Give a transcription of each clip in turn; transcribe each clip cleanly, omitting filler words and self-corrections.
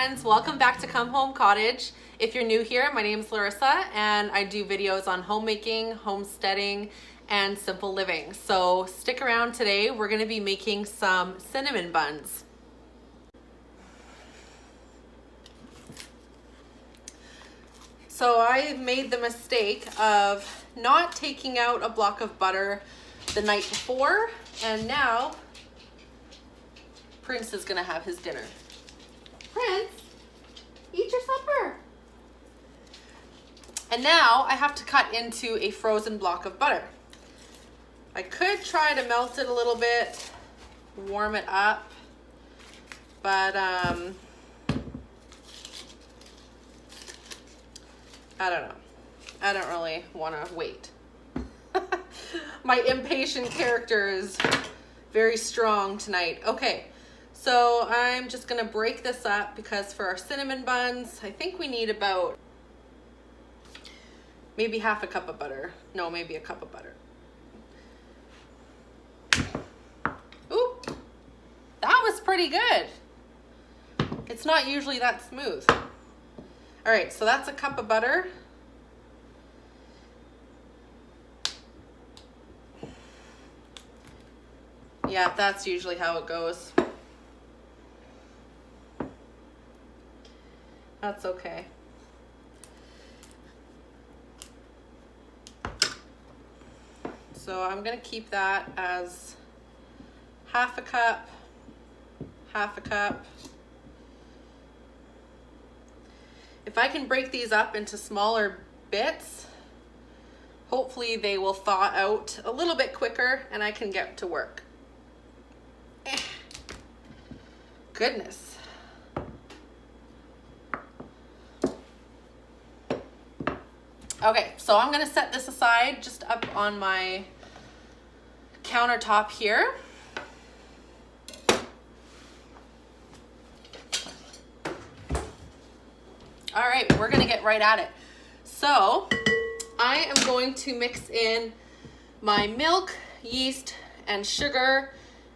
friends, welcome back to Come Home Cottage. If you're new here, my name is Larissa and I do videos on homemaking, homesteading, and simple living. So stick around today, we're going to be making some cinnamon buns. So I made the mistake of not taking out a block of butter the night before, and now Prince is gonna have his dinner. Prince, eat your supper. And now I have to cut into a frozen block of butter. I could try to melt it a little bit, warm it up, but I don't know. I don't really want to wait. My impatient character is very strong tonight. Okay, so I'm just gonna break this up because for our cinnamon buns, I think we need about maybe half a cup of butter. No, maybe a cup of butter. Ooh, that was pretty good. It's not usually that smooth. All right, so that's a cup of butter. Yeah, that's usually how it goes. That's okay. So I'm gonna keep that as half a cup, half a cup. If I can break these up into smaller bits, hopefully they will thaw out a little bit quicker and I can get to work. Goodness. Okay, so I'm gonna set this aside just up on my countertop here. All right, we're gonna get right at it. So I am going to mix in my milk, yeast, and sugar,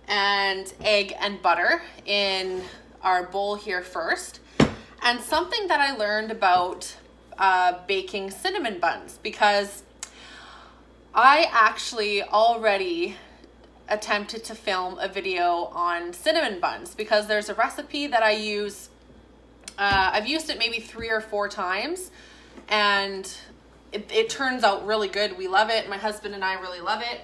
and egg and butter in our bowl here first. And something that I learned about baking cinnamon buns, because I actually already attempted to film a video on cinnamon buns because there's a recipe that I use. I've used it maybe 3 or 4 times and it turns out really good. We love it. My husband and I really love it.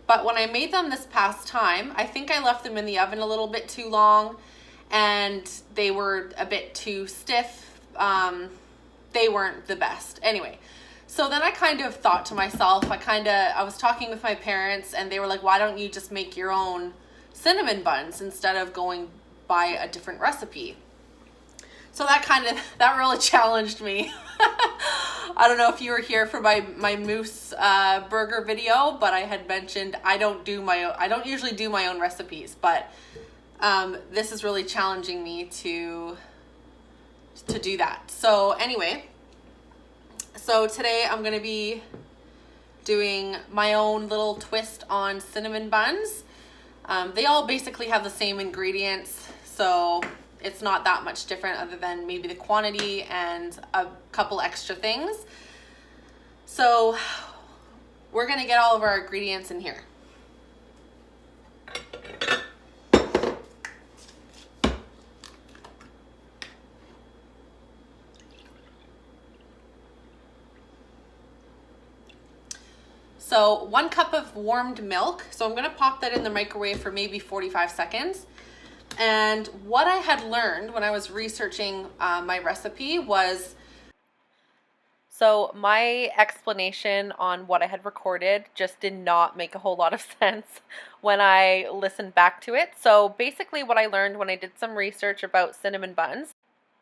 But when I made them this past time, I think I left them in the oven a little bit too long and they were a bit too stiff. They weren't the best. Anyway, so then I kind of thought to myself, I was talking with my parents and they were like, why don't you just make your own cinnamon buns instead of going by a different recipe? So that really challenged me. I don't know if you were here for my moose burger video, but I had mentioned I don't usually do my own recipes, but this is really challenging me to do that. So anyway, so today I'm gonna be doing my own little twist on cinnamon buns. They all basically have the same ingredients, so it's not that much different other than maybe the quantity and a couple extra things. So we're gonna get all of our ingredients in here. So 1 cup of warmed milk. So I'm gonna pop that in the microwave for maybe 45 seconds. And what I had learned when I was researching my recipe was, so my explanation on what I had recorded just did not make a whole lot of sense when I listened back to it. So basically what I learned when I did some research about cinnamon buns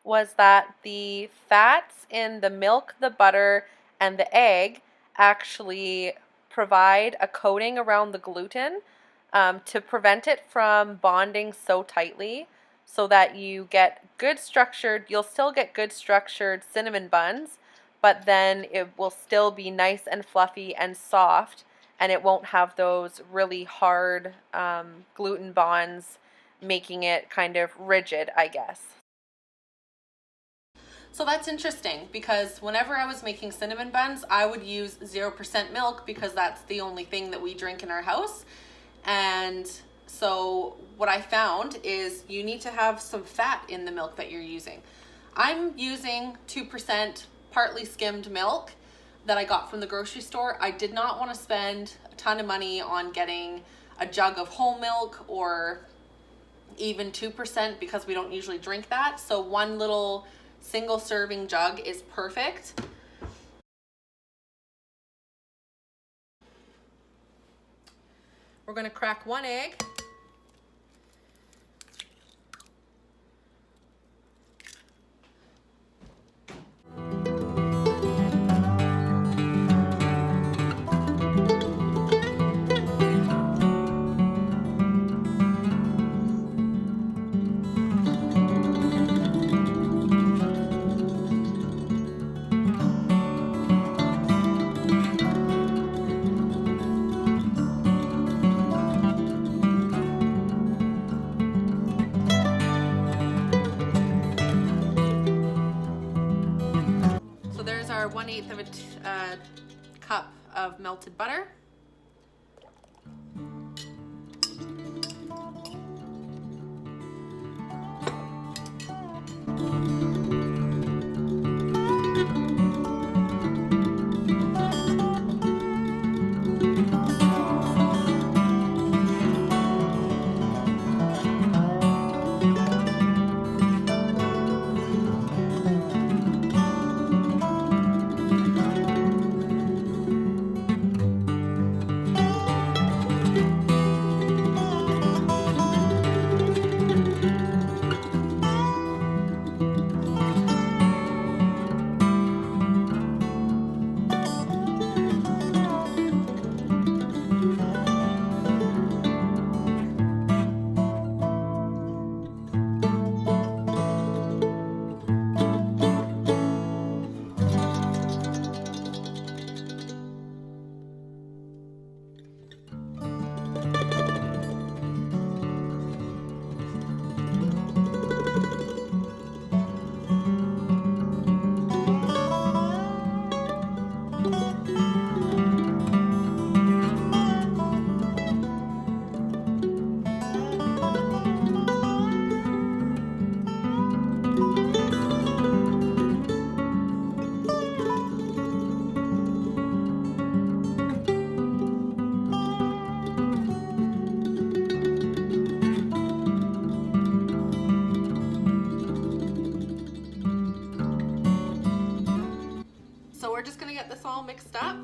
was that the fats in the milk, the butter, and the egg actually provide a coating around the gluten to prevent it from bonding so tightly so that you'll still get good structured cinnamon buns, but then it will still be nice and fluffy and soft and it won't have those really hard gluten bonds, making it kind of rigid, I guess. So that's interesting, because whenever I was making cinnamon buns, I would use 0% milk because that's the only thing that we drink in our house. And so what I found is you need to have some fat in the milk that you're using. I'm using 2% partly skimmed milk that I got from the grocery store. I did not want to spend a ton of money on getting a jug of whole milk or even 2% because we don't usually drink that. So one little single serving jug is perfect. We're going to crack 1 egg. So there's our 1/8 of a cup of melted butter. So we're just gonna get this all mixed up.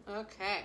Okay.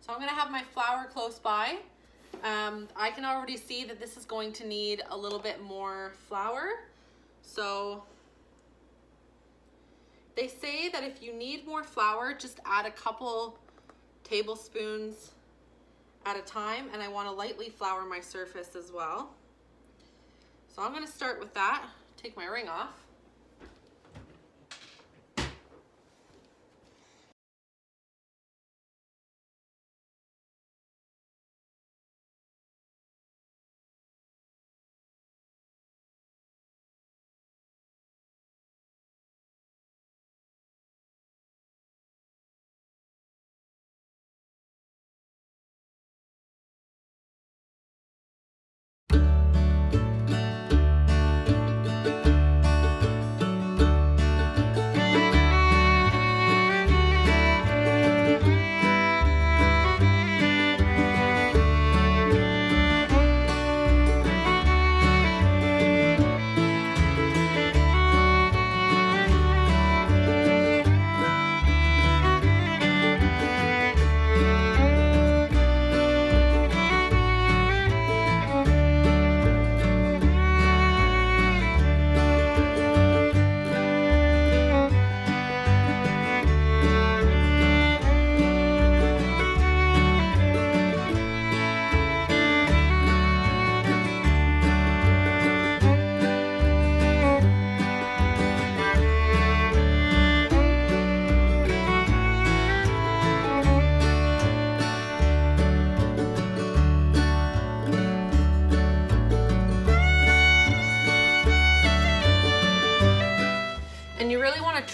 So I'm going to have my flour close by. I can already see that this is going to need a little bit more flour. So they say that if you need more flour, just add a couple tablespoons at a time, and I want to lightly flour my surface as well. So I'm going to start with that. Take my ring off.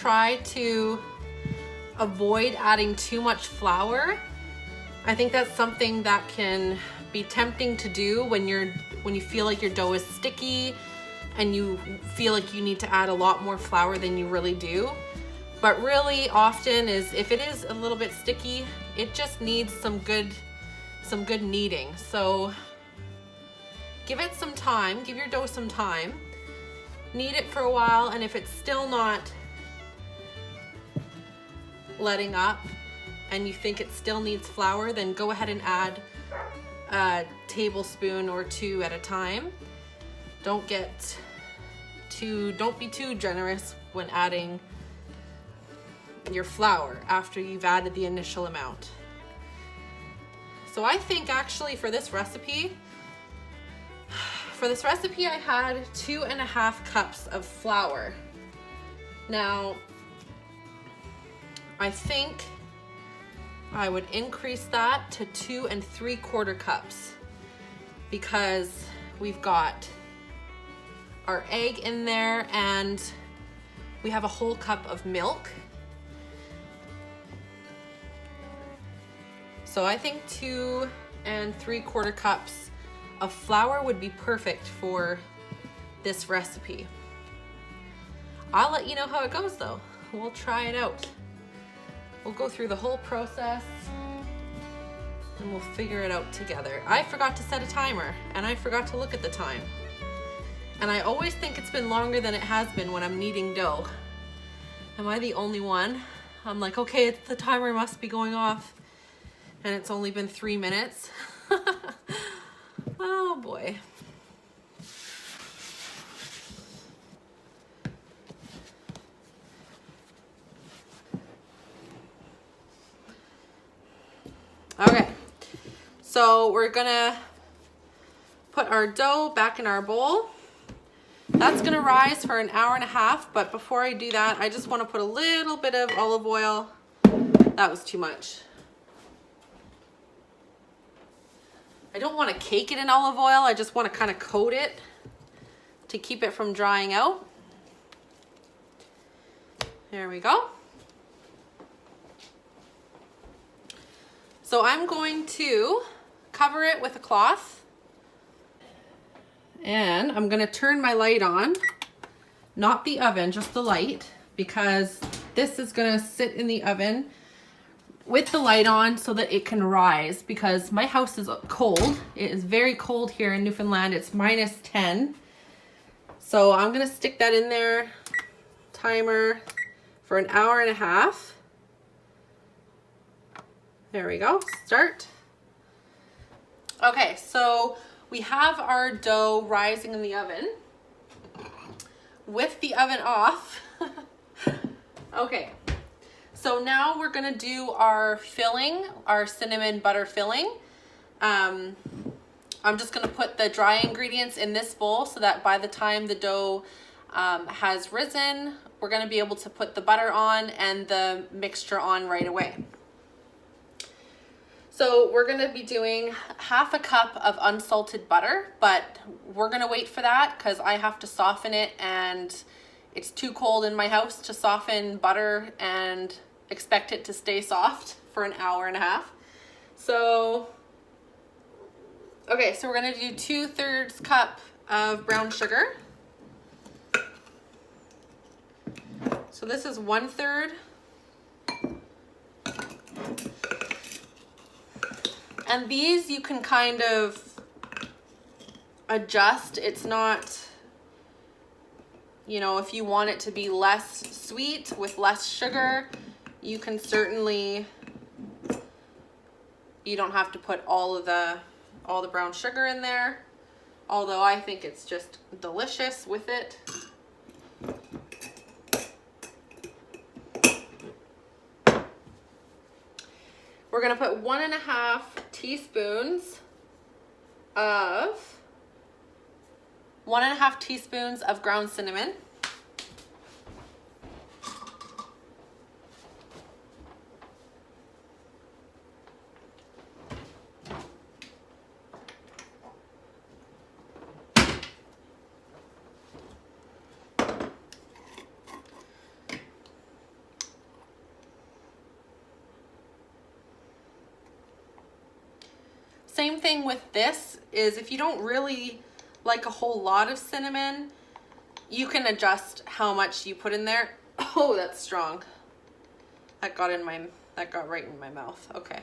try to avoid adding too much flour. I think that's something that can be tempting to do when you feel like your dough is sticky and you feel like you need to add a lot more flour than you really do. But really often is, if it is a little bit sticky, it just needs some good kneading. So give it some time, give your dough some time, knead it for a while, and if it's still not letting up and you think it still needs flour, then go ahead and add a tablespoon or two at a time. Don't be too generous when adding your flour after you've added the initial amount. So I think actually for this recipe I had 2.5 cups of flour. Now, I think I would increase that to 2 3/4 cups because we've got our egg in there and we have a whole cup of milk. So I think 2 3/4 cups of flour would be perfect for this recipe. I'll let you know how it goes though. We'll try it out. We'll go through the whole process and we'll figure it out together. I forgot to set a timer and I forgot to look at the time. And I always think it's been longer than it has been when I'm kneading dough. Am I the only one? I'm like, okay, the timer must be going off. And it's only been 3 minutes. Oh boy. Okay, so we're gonna put our dough back in our bowl. That's gonna rise for an hour and a half, but before I do that, I just wanna put a little bit of olive oil. That was too much. I don't want to cake it in olive oil. I just want to kind of coat it to keep it from drying out. There we go. So I'm going to cover it with a cloth and I'm going to turn my light on, not the oven, just the light, because this is going to sit in the oven with the light on so that it can rise, because my house is cold. It is very cold here in Newfoundland. It's -10. So I'm gonna stick that in there, timer for an hour and a half. There we go, start. Okay, so we have our dough rising in the oven with the oven off. Okay. So now we're gonna do our filling, our cinnamon butter filling. I'm just gonna put the dry ingredients in this bowl so that by the time the dough has risen, we're gonna be able to put the butter on and the mixture on right away. So we're gonna be doing 1/2 cup of unsalted butter, but we're gonna wait for that because I have to soften it and it's too cold in my house to soften butter and expect it to stay soft for an hour and a half. So, okay, so we're gonna do 2/3 cup of brown sugar. So this is 1/3. And these you can kind of adjust. It's not, you know, if you want it to be less sweet with less sugar, you can certainly, you don't have to put all the brown sugar in there, although I think it's just delicious with it. We're gonna put 1.5 teaspoons of 1.5 teaspoons of ground cinnamon. thing with this is if you don't really like a whole lot of cinnamon, you can adjust how much you put in there. Oh, that's strong. That got right in my mouth. Okay.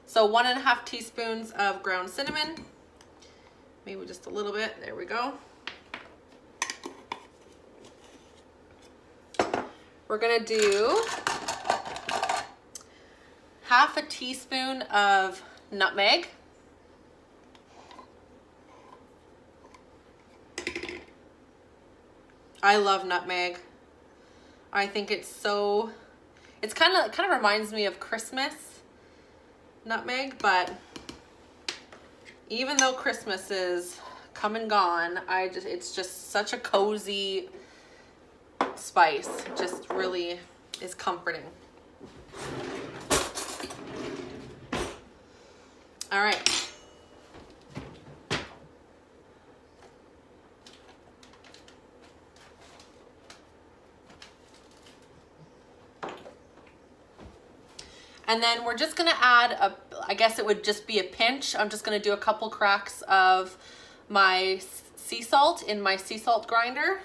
So 1.5 teaspoons of ground cinnamon. Maybe just a little bit. There we go. We're gonna do 1/2 teaspoon of nutmeg. I love nutmeg. I think it's kind of reminds me of Christmas nutmeg, but even though Christmas is come and gone, it's just such a cozy spice. It just really is comforting. All right. And then we're just gonna add I guess it would just be a pinch. I'm just gonna do a couple cracks of my sea salt in my sea salt grinder.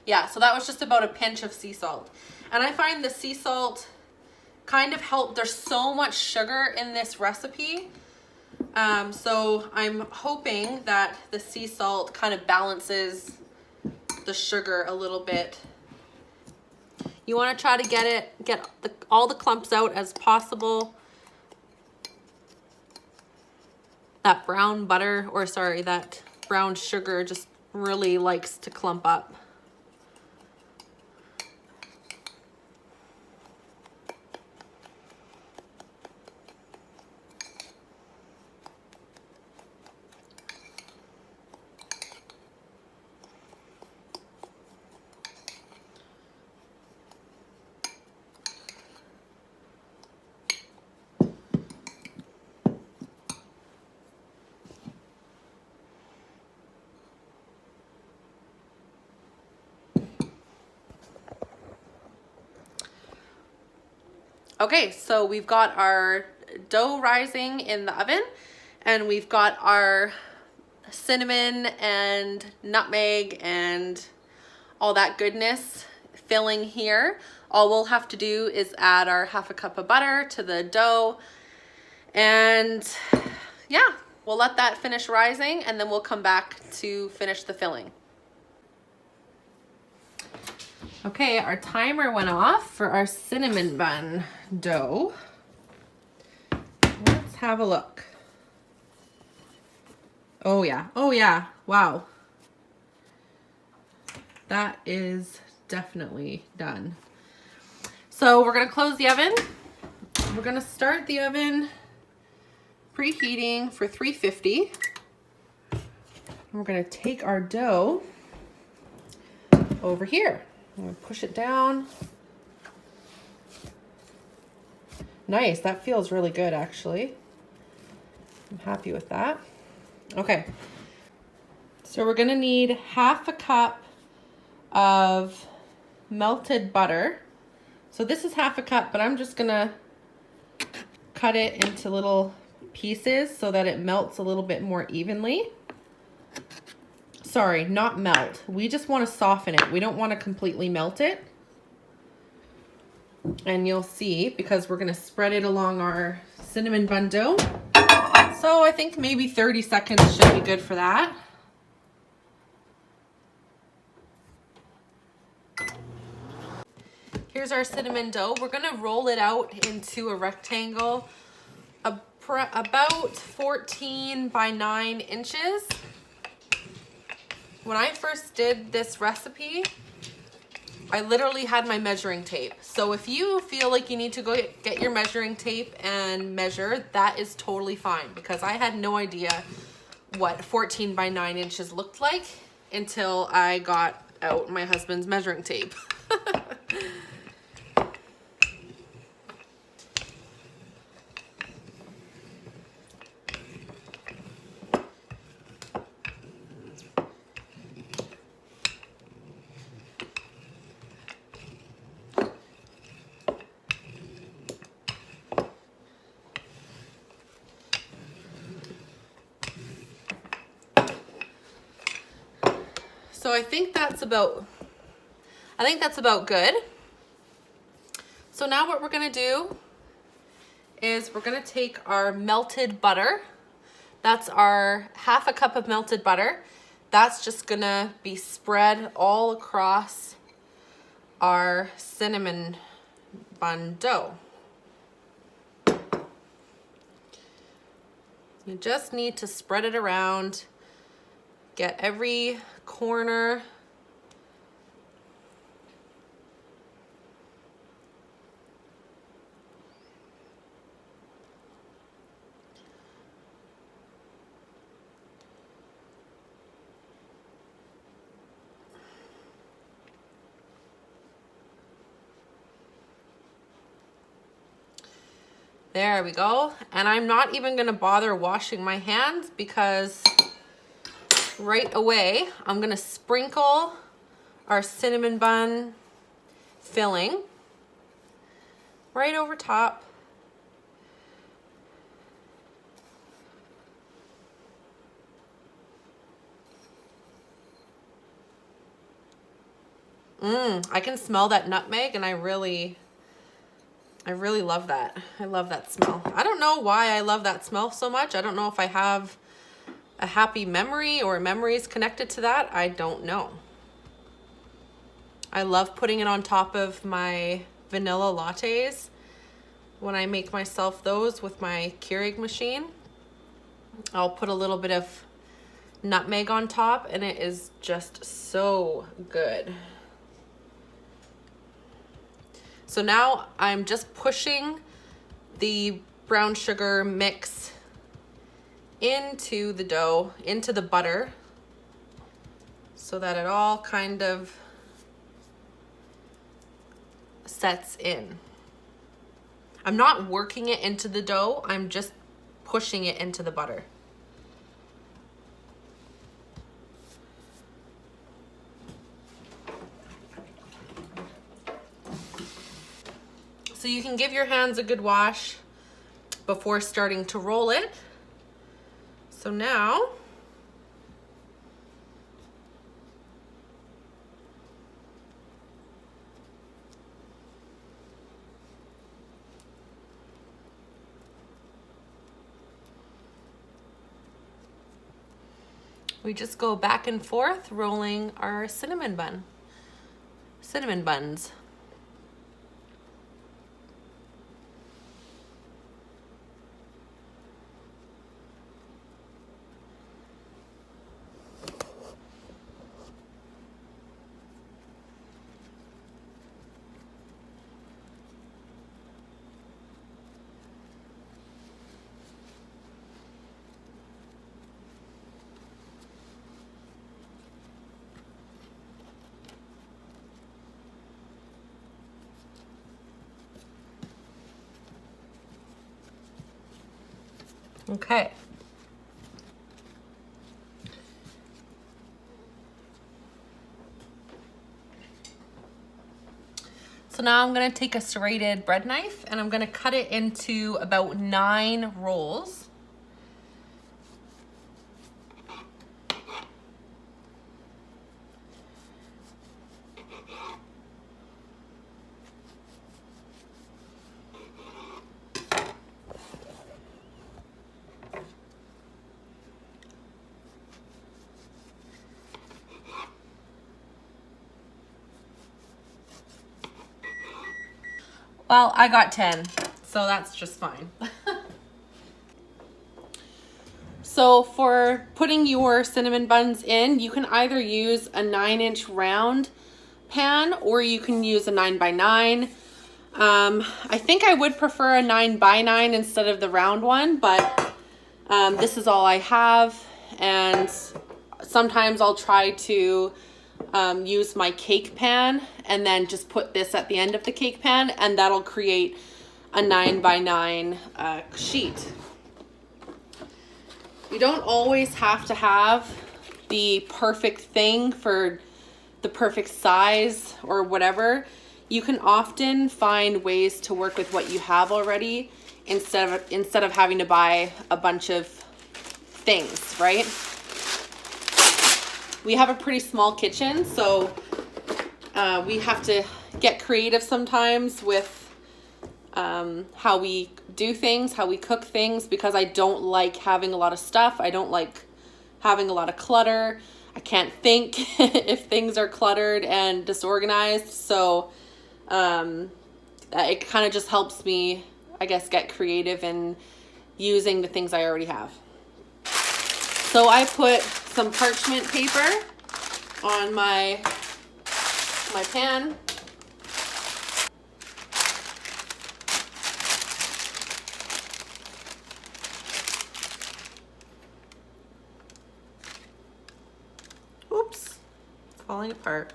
Yeah, so that was just about a pinch of sea salt. And I find the sea salt kind of there's so much sugar in this recipe. So I'm hoping that the sea salt kind of balances the sugar a little bit. You want to try to get all the clumps out as possible. That brown butter, or sorry, that brown sugar just really likes to clump up. Okay, so we've got our dough rising in the oven, and we've got our cinnamon and nutmeg and all that goodness filling here. All we'll have to do is add our 1/2 cup of butter to the dough, and yeah, we'll let that finish rising, and then we'll come back to finish the filling. Okay, our timer went off for our cinnamon bun dough. Let's have a look. Oh yeah, wow. That is definitely done. So we're gonna close the oven. We're gonna start the oven preheating for 350. And we're gonna take our dough over here. I'm gonna push it down. Nice, that feels really good actually. I'm happy with that. Okay, so we're gonna need 1/2 cup of melted butter. So this is 1/2 cup, but I'm just gonna cut it into little pieces so that it melts a little bit more evenly. Sorry, not melt. We just want to soften it. We don't want to completely melt it. And you'll see, because we're going to spread it along our cinnamon bun dough. So I think maybe 30 seconds should be good for that. Here's our cinnamon dough. We're going to roll it out into a rectangle about 14 by 9 inches. When I first did this recipe, I literally had my measuring tape. So if you feel like you need to go get your measuring tape and measure, that is totally fine, because I had no idea what 14 by 9 inches looked like until I got out my husband's measuring tape. So I think that's about good. So now what we're gonna do is we're gonna take our melted butter. That's our 1/2 cup of melted butter. That's just gonna be spread all across our cinnamon bun dough. You just need to spread it around, get every corner. There we go. And I'm not even gonna bother washing my hands because right away, I'm gonna sprinkle our cinnamon bun filling right over top. I can smell that nutmeg, and I really love that. I love that smell. I don't know why I love that smell so much. I don't know if I have a happy memory or memories connected to that. I don't know. I love putting it on top of my vanilla lattes when I make myself those with my Keurig machine. I'll put a little bit of nutmeg on top, and it is just so good. So now I'm just pushing the brown sugar mix into the dough, into the butter, so that it all kind of sets in. I'm not working it into the dough, I'm just pushing it into the butter. So you can give your hands a good wash before starting to roll it. So now, we just go back and forth rolling our cinnamon buns. Okay. So now I'm going to take a serrated bread knife and I'm going to cut it into about 9 rolls. Well, I got 10, so that's just fine. So for putting your cinnamon buns in, you can either use a 9-inch round pan or you can use a 9x9. I think I would prefer a 9x9 instead of the round one, but this is all I have. And sometimes I'll try to use my cake pan and then just put this at the end of the cake pan, and that'll create a 9x9 sheet. You don't always have to have the perfect thing for the perfect size or whatever. You can often find ways to work with what you have already instead of having to buy a bunch of things, right? we have a pretty small kitchen, so we have to get creative sometimes with how we do things, how we cook things, because I don't like having a lot of stuff. I don't like having a lot of clutter. I can't think if things are cluttered and disorganized. So it kind of just helps me, I guess, get creative in using the things I already have. So I put some parchment paper on my pan. Oops, it's falling apart.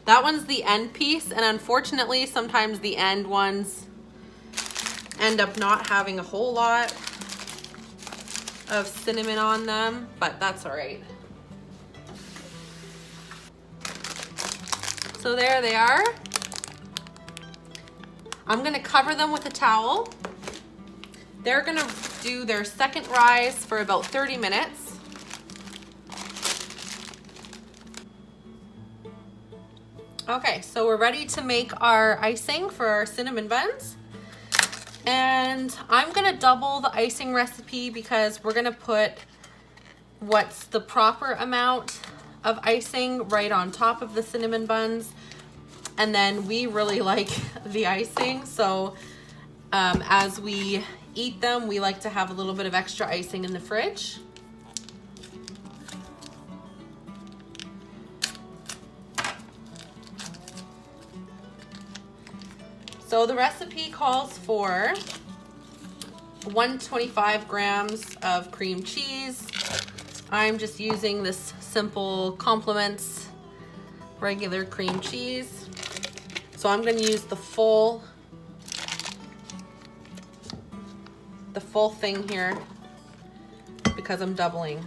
That one's the end piece, and unfortunately sometimes the end ones end up not having a whole lot of cinnamon on them, but that's all right. So there they are. I'm gonna cover them with a towel. They're gonna do their second rise for about 30 minutes. Okay, so we're ready to make our icing for our cinnamon buns. And I'm gonna double the icing recipe because we're gonna put what's the proper amount of icing right on top of the cinnamon buns. And then we really like the icing, so as we eat them, we like to have a little bit of extra icing in the fridge. So the recipe calls for 125 grams of cream cheese. I'm just using this simple Compliments regular cream cheese. So I'm going to use the full thing here because I'm doubling.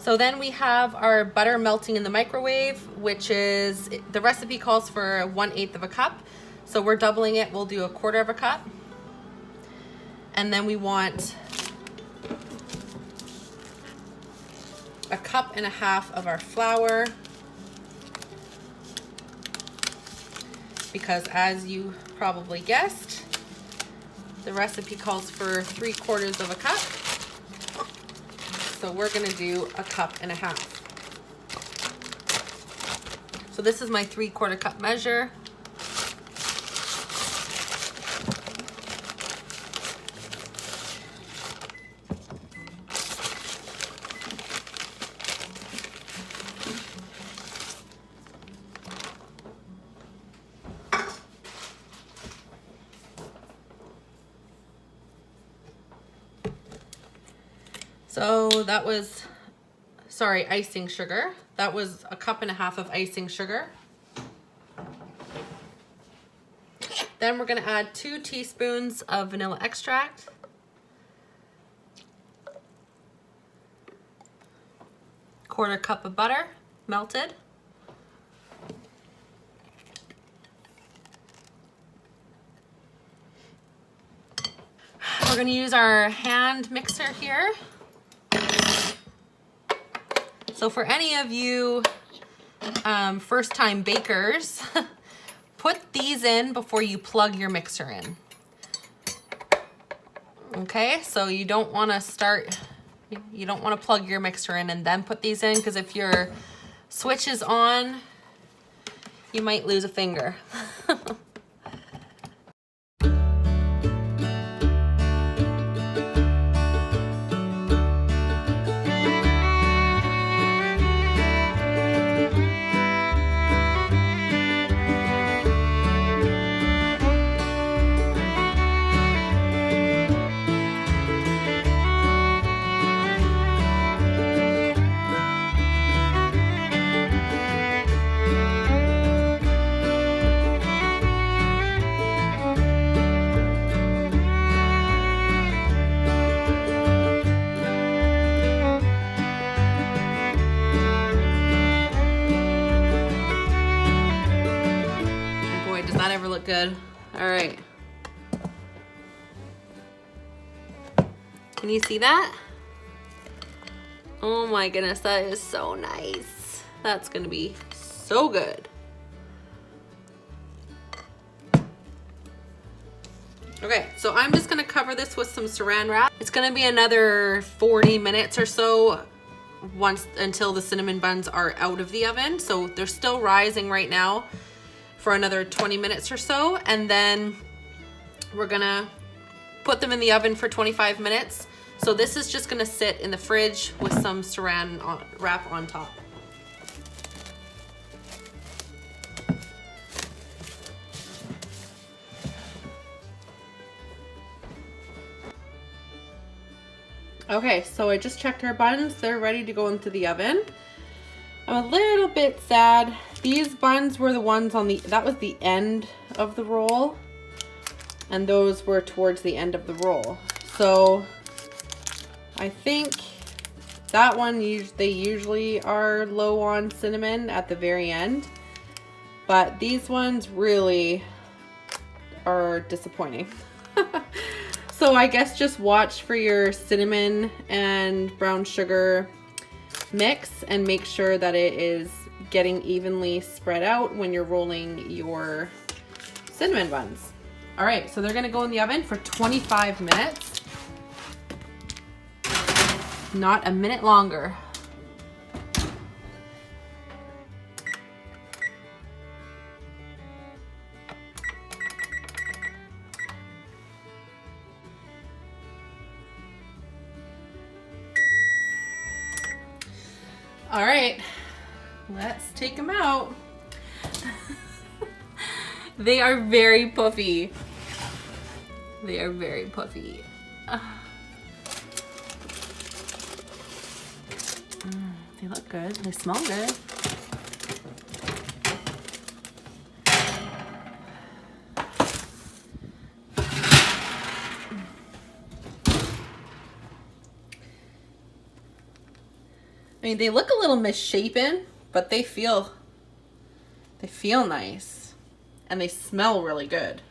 So then we have our butter melting in the microwave, which is, the recipe calls for 1/8 of a cup. So we're doubling it, we'll do 1/4 of a cup. And then we want 1.5 cups of our flour, because as you probably guessed, the recipe calls for 3/4 of a cup. So we're gonna do 1.5 cups. So this is my 3/4 cup measure. So that was, sorry, icing sugar. That was 1.5 cups of icing sugar. Then we're gonna add 2 teaspoons of vanilla extract. Quarter cup of butter, melted. We're gonna use our hand mixer here. So for any of you first-time bakers, put these in before you plug your mixer in. Okay, so you don't want to plug your mixer in and then put these in, because if your switch is on, you might lose a finger. Does that ever look good? All right. Can you see that? Oh my goodness, that is so nice. That's gonna be so good. Okay, so I'm just gonna cover this with some saran wrap. It's gonna be another 40 minutes or so until the cinnamon buns are out of the oven. So they're still rising right now for another 20 minutes or so, and then we're gonna put them in the oven for 25 minutes. So this is just gonna sit in the fridge with some saran wrap on top. Okay, so I just checked our buns. They're ready to go into the oven. I'm a little bit sad. These buns were the ones that was the end of the roll, and those were towards the end of the roll. So I think that one, they usually are low on cinnamon at the very end, but these ones really are disappointing. So I guess just watch for your cinnamon and brown sugar mix and make sure that it is getting evenly spread out when you're rolling your cinnamon buns. All right, so they're gonna go in the oven for 25 minutes. Not a minute longer. All right, let's take them out. They are very puffy. They are very puffy. They look good. They smell good. I mean, they look a little misshapen, but they feel nice, and they smell really good.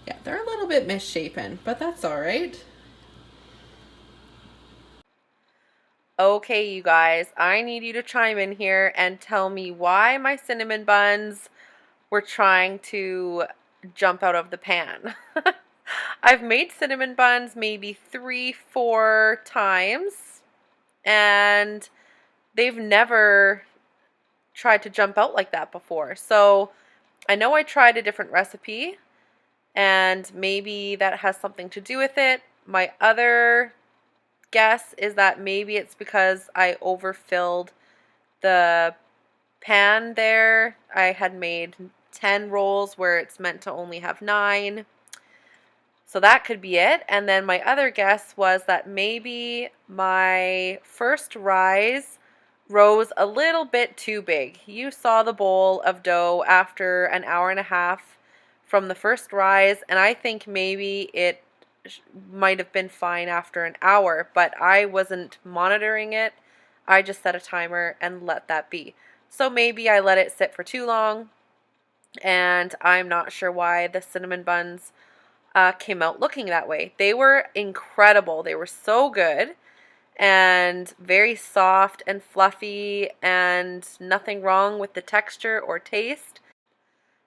Yeah, they're a little bit misshapen, but that's all right. Okay, you guys, I need you to chime in here and tell me why my cinnamon buns were trying to jump out of the pan. I've made cinnamon buns maybe 3-4 times, and they've never tried to jump out like that before. So I know I tried a different recipe, and maybe that has something to do with it. My other guess is that maybe it's because I overfilled the pan there. I had made 10 rolls where it's meant to only have 9. So that could be it. And then my other guess was that maybe my first rise rose a little bit too big. You saw the bowl of dough after an hour and a half from the first rise, and I think maybe it might have been fine after an hour, but I wasn't monitoring it. I just set a timer and let that be. So maybe I let it sit for too long, and I'm not sure why the cinnamon buns came out looking that way. They were incredible. They were so good, and very soft and fluffy, and nothing wrong with the texture or taste.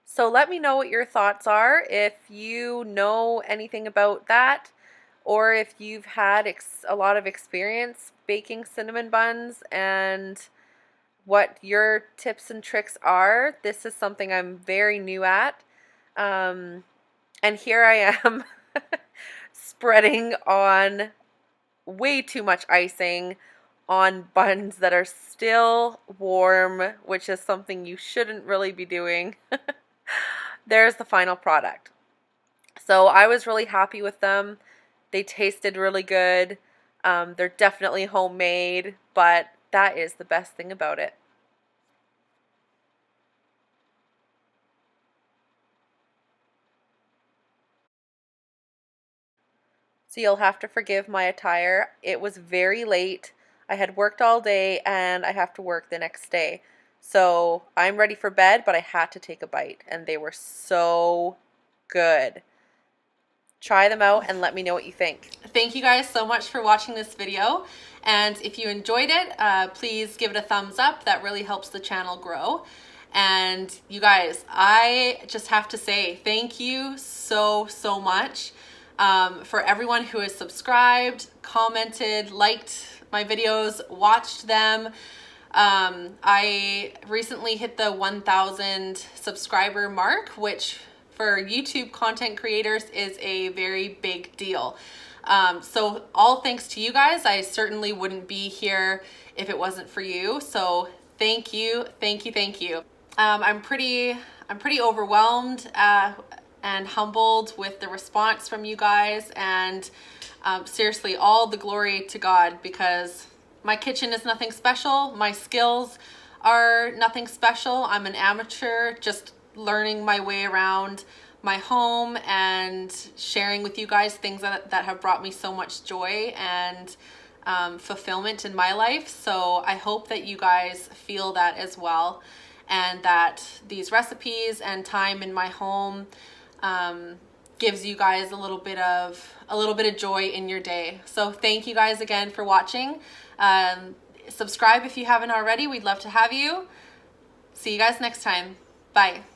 So let me know what your thoughts are, if you know anything about that, or if you've had a lot of experience baking cinnamon buns and what your tips and tricks are. This is something I'm very new at. And here I am spreading on way too much icing on buns that are still warm, which is something you shouldn't really be doing. There's the final product. So I was really happy with them. They tasted really good. They're definitely homemade, but that is the best thing about it. So you'll have to forgive my attire. It was very late. I had worked all day and I have to work the next day. So I'm ready for bed, but I had to take a bite and they were so good. Try them out and let me know what you think. Thank you guys so much for watching this video. And if you enjoyed it, please give it a thumbs up. That really helps the channel grow. And you guys, I just have to say thank you so much for everyone who has subscribed, commented, liked my videos, watched them. I recently hit the 1,000 subscriber mark, which for YouTube content creators is a very big deal. So all thanks to you guys. I certainly wouldn't be here if it wasn't for you. So thank you. I'm pretty overwhelmed and humbled with the response from you guys, and seriously, all the glory to God, because my kitchen is nothing special. My skills are nothing special. I'm an amateur, just learning my way around my home and sharing with you guys things that have brought me so much joy and fulfillment in my life. So I hope that you guys feel that as well, and that these recipes and time in my home gives you guys a little bit of joy in your day. So thank you guys again for watching. Subscribe if you haven't already. We'd love to have you. See you guys next time. Bye.